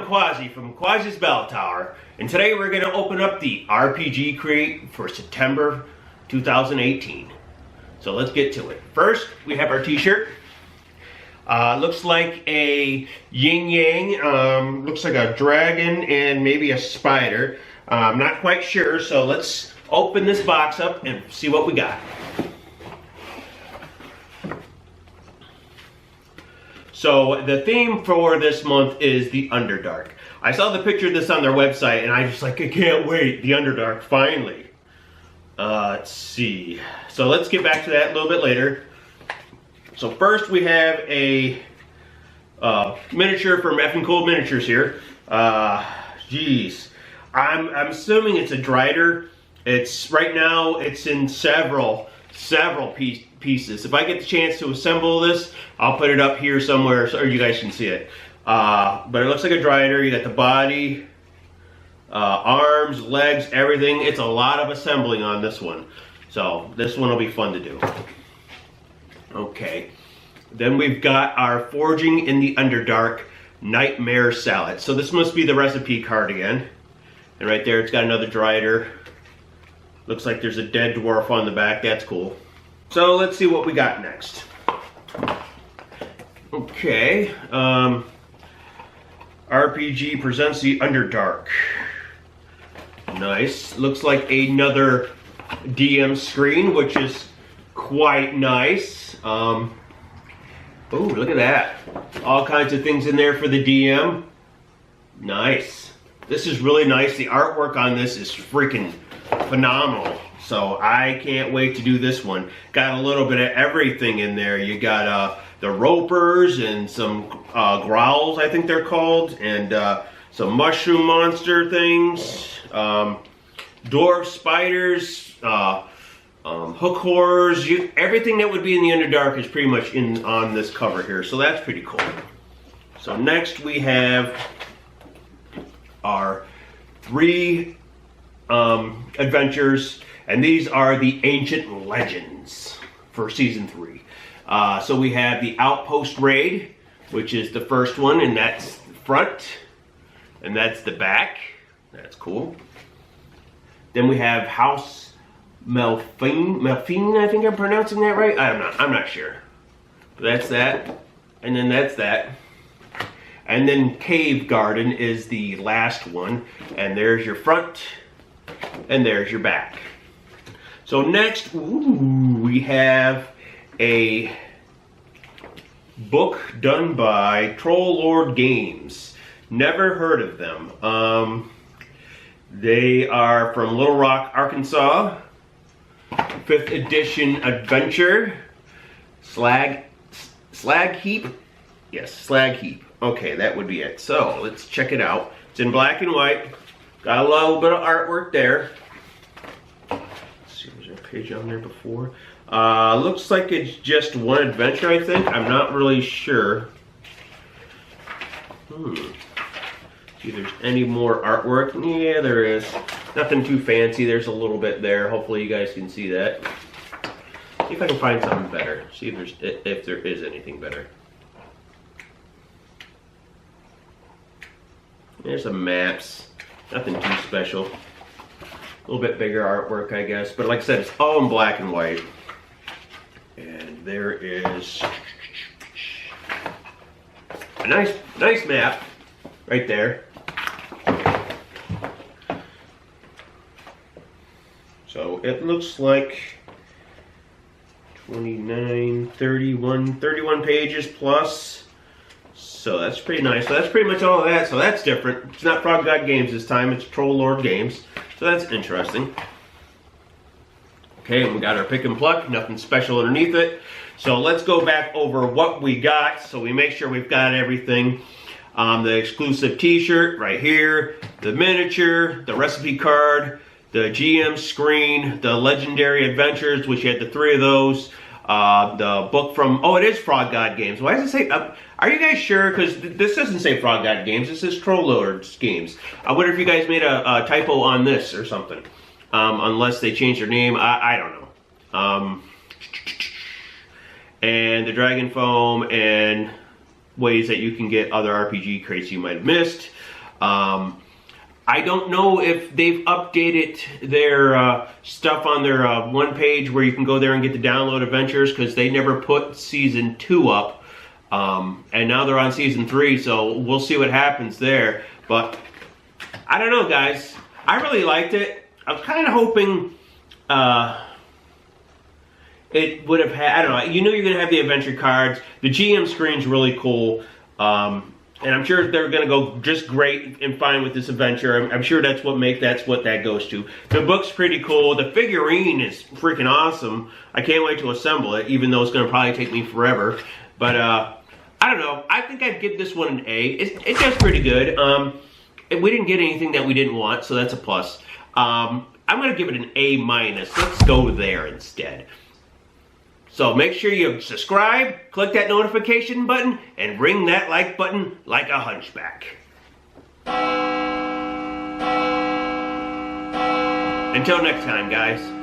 Quassi from Quassi's Bell Tower, and today we're going to open up the RPG Crate for September 2018. So let's get to it. First, we have our t-shirt. Looks like a yin-yang, looks like a dragon and maybe a spider. I'm not quite sure, so let's open this box up and see what we got. So the theme for this month is the Underdark. I saw the picture of this on their website and I just like, I can't wait, the Underdark, finally. Let's see. So let's get back to that a little bit later. So first we have a miniature from Effin Cool Miniatures here. Geez. I'm assuming it's a Drider. It's right now it's in several pieces. If I get the chance to assemble this, I'll put it up here somewhere so you guys can see it. But it looks like a Drider. You got the body, arms, legs, everything. It's a lot of assembling on this one. So this one will be fun to do. Okay. Then we've got our Forging in the Underdark Nightmare Salad. So this must be the recipe card again. And right there it's got another Drider. Looks like there's a dead dwarf on the back. That's cool. So let's see what we got next. Okay. RPG presents the Underdark. Nice. Looks like another DM screen, which is quite nice. Oh, look at that. All kinds of things in there for the DM. Nice. This is really nice. The artwork on this is freaking phenomenal. So I can't wait to do this one. Got a little bit of everything in there. You got the ropers and some growls, I think they're called, and some mushroom monster things, dwarf spiders, hook horrors. Everything that would be in the Underdark is pretty much on this cover here. So that's pretty cool. So next we have our 3 adventures, and these are the Ancient Legends for Season 3. So we have the Outpost Raid, which is the first one, and that's the front, and that's the back. That's cool. Then we have House Melfin, I think I'm pronouncing that right? I'm not sure. But that's that, and then that's that. And then Cave Garden is the last one, and there's your front, and there's your back. So next, we have a book done by Troll Lord Games. Never heard of them. They are from Little Rock, Arkansas. 5th edition adventure. Slag Heap? Yes, Slag Heap. Okay, that would be it. So let's check it out. It's in black and white. Got a little bit of artwork there. Let's see, was there a page on there before? Looks like it's just one adventure, I think. I'm not really sure. See if there's any more artwork. Yeah, there is. Nothing too fancy. There's a little bit there. Hopefully you guys can see that. See if I can find something better. See if there is anything better. There's some maps. Nothing too special. A little bit bigger artwork, I guess. But like I said, it's all in black and white. And there is a nice map right there. So it looks like 29, 31 pages plus. So that's pretty nice. So that's pretty much all of that. So that's different. It's not Frog God Games this time. It's Troll Lord Games. So that's interesting. Okay, we got our pick and pluck. Nothing special underneath it. So let's go back over what we got. So we make sure we've got everything. The exclusive t-shirt right here. The miniature. The recipe card. The GM screen. The Legendary Adventures, which you had the 3 of those. The book from, oh, it is Frog God Games. Why does it say, are you guys sure? Because this doesn't say Frog God Games, this says Troll Lords Games. I wonder if you guys made a typo on this or something. Unless they changed their name, I don't know. And the Dragon Foam and ways that you can get other RPG crates you might have missed. I don't know if they've updated their stuff on their one page where you can go there and get the download adventures, because they never put season 2 up. And now they're on season 3, so we'll see what happens there. But I don't know, guys. I really liked it. I was kind of hoping it would have had, I don't know, you know you're going to have the adventure cards. The GM screen's really cool. And I'm sure they're going to go just great and fine with this adventure. I'm sure that's what that goes to. The book's pretty cool. The figurine is freaking awesome. I can't wait to assemble it, even though it's going to probably take me forever. But I don't know. I think I'd give this one an A. It does pretty good. We didn't get anything that we didn't want, so that's a plus. I'm going to give it an A-. Let's go there instead. So make sure you subscribe, click that notification button, and ring that like button like a hunchback. Until next time, guys.